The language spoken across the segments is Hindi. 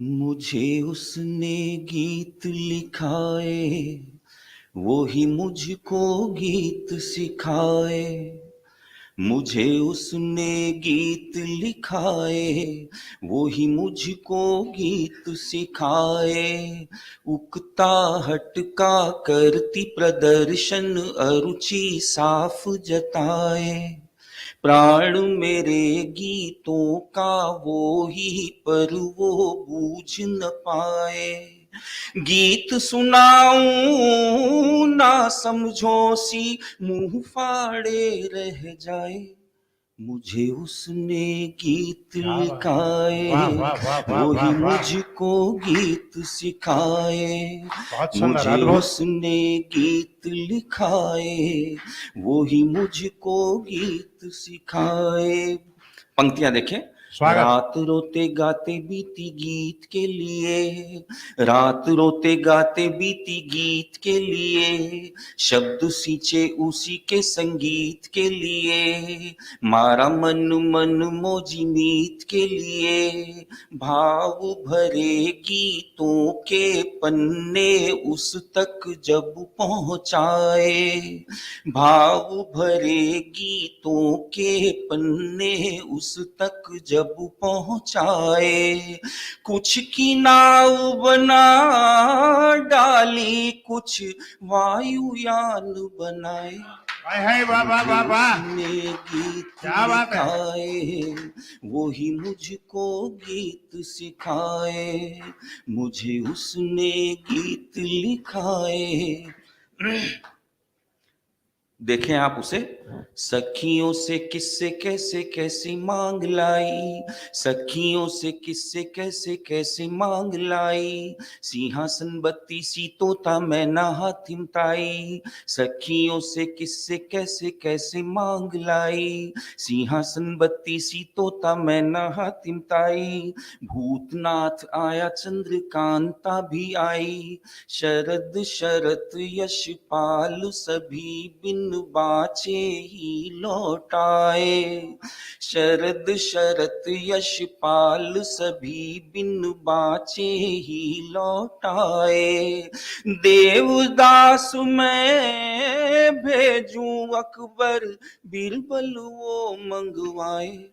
मुझे उसने गीत लिखाए, वो ही मुझको गीत सिखाए। मुझे उसने गीत लिखाए, वो ही मुझको गीत सिखाए। उकता हटका करती प्रदर्शन, अरुचि साफ जताए। प्राण मेरे गीतों का वो ही, पर वो बूझ न पाए। गीत सुनाऊं ना समझो सी, मुंह फाड़े रह जाए। मुझे उसने गीत लिखाए, वाह वाह वाह वाह वो ही वाह वाह, मुझको गीत सिखाए। बहुत सुंदर, मुझे अद्भुत। उसने गीत लिखाए, वो ही मुझको गीत सिखाए। पंक्तियां देखें। स्वागत। रात रोते गाते बीती गीत के लिए, रात रोते गाते बीती गीत के लिए, शब्द सींचे उसी के संगीत के लिए, मारा मन मन मौजी मीत के लिए। भाव भरे गीतों के पन्ने उस तक जब पहुंचाए, भाव भरे गीतों के पन्ने उस तक जब पहुंचाए। कुछ की नाव बना डाली, कुछ वायुयान बनाए। हाय हाय, वाह वाह वाह वाह, उसने गीत क्या बात है। लिखाए, वो ही मुझको गीत सिखाए। मुझे उसने गीत लिखाए। देखें आप उसे। सखियों से किससे कैसे कैसी मांग लाई, सखियों से किससे कैसे कैसे मांग लाई। सिंहासन बत्ती सी तोता मैं नहा थिमताई, सखियों से किससे कैसे कैसे मांग लाई। सिंहासन बत्ती सी तोता मैं नहा थिमताई। भूतनाथ आया चंद्रकांता भी आई, शरद शरत यशपाल सभी बिन बाचे ही लौटाए। शरद शरत यशपाल सभी बिन बाचे ही लौटाए। देवदास मैं भेजूं अकबर, बीरबल वो मंगवाए।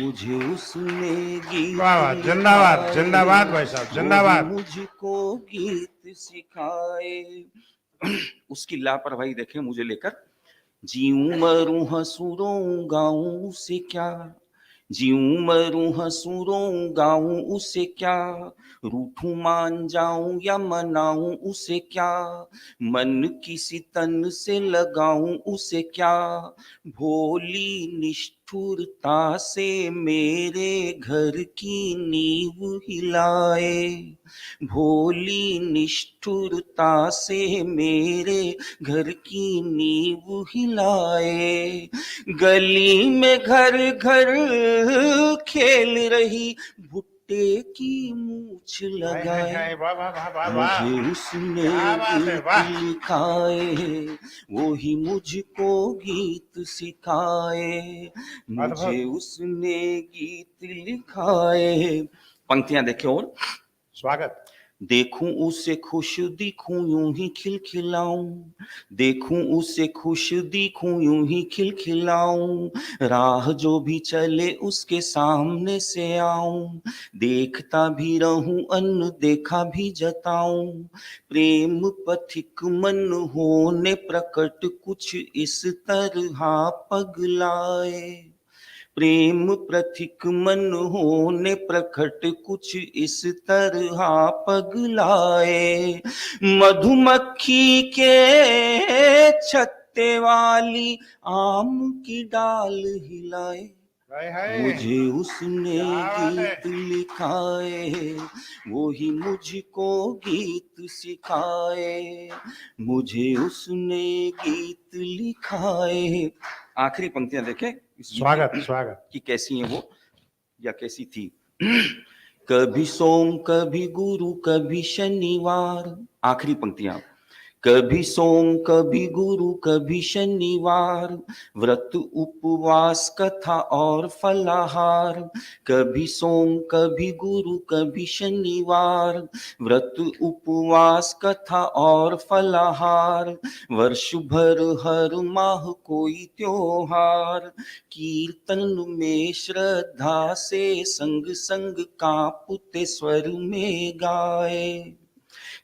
मुझे उसने वाह गीत वाह, जिंदाबाद लिखाए, जिंदाबाद भाई साहब, वो ही जिंदाबाद। मुझको गीत सिखाए। उसकी लापरवाही देखें मुझे लेकर। जीऊं मरूं हंसूं रोऊं गाऊं उसे क्या, जीऊं मरूं हंसूं रोऊं गाऊं उसे क्या। रूठूं मान जाऊं या मनाऊं उसे क्या, मन किसी तन से लगाऊं उसे क्या। भोली निष्ठुरता से मेरे घर की नींव हिलाए, भोली निष्ठुरता से मेरे घर की नींव हिलाए। गली में घर घर खेल रही भुट्टे की मूछ हाय हाय लगाए। हाय, वाह वाह वाह वाह वाह, मुझे उसने क्या बात है, गीत वाह। लिखाए, वो ही मुझको गीत सिखाए। मुझे अद्भुत। उसने गीत लिखाए। पंक्तियां देखे और। स्वागत। देखूं उसे खुश दिखूं यूं ही खिलखिलाऊं, देखूं उसे खुश दिखूं यूं ही खिलखिलाऊं। राह जो भी चले उसके सामने से आऊं, देखता भी रहूं अन्न देखा भी जताऊं। प्रेम पथिक मन होने प्रकट कुछ इस तरह पगलाए, प्रेम प्रथिक मन होने प्रकट कुछ इस तरह पगलाए। मधुमक्खी के छत्ते वाली आम की डाल हिलाए। हाय हाय, मुझे उसने क्या बात है। गीत लिखाए, वो ही मुझको गीत सिखाए। मुझे उसने गीत लिखाए। आखिरी पंक्तियां देखें इस गीत स्वागत की स्वागत। कि कैसी है वो या कैसी थी। कभी सोम कभी गुरु कभी शनिवार, आखिरी पंक्तियां। कभी सोम कभी गुरु कभी शनिवार, व्रत उपवास कथा और फलाहार। कभी सोम कभी गुरु कभी शनिवार, व्रत उपवास कथा और फलाहार। वर्ष भर हर माह कोई त्योहार, कीर्तन में श्रद्धा से संग संग कांपते स्वर में गाए।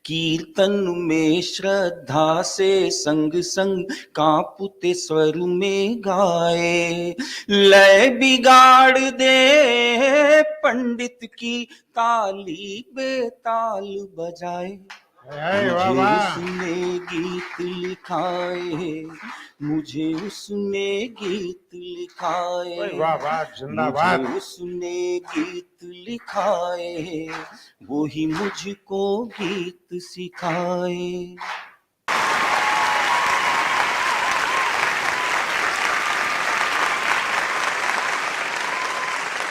कीर्तन में श्रद्धा से संग संग कांपते स्वर में गाए। लय बिगाड़ दे पंडित की ताली बेताल बजाए। हाय वाह मुझे वाह उसने गीत लिखाए, मुझे उसने गीत लिखाए। वाह वाह मुझे जिंदाबाद उसने गीत लिखाए, वो ही मुझको गीत सिखाए।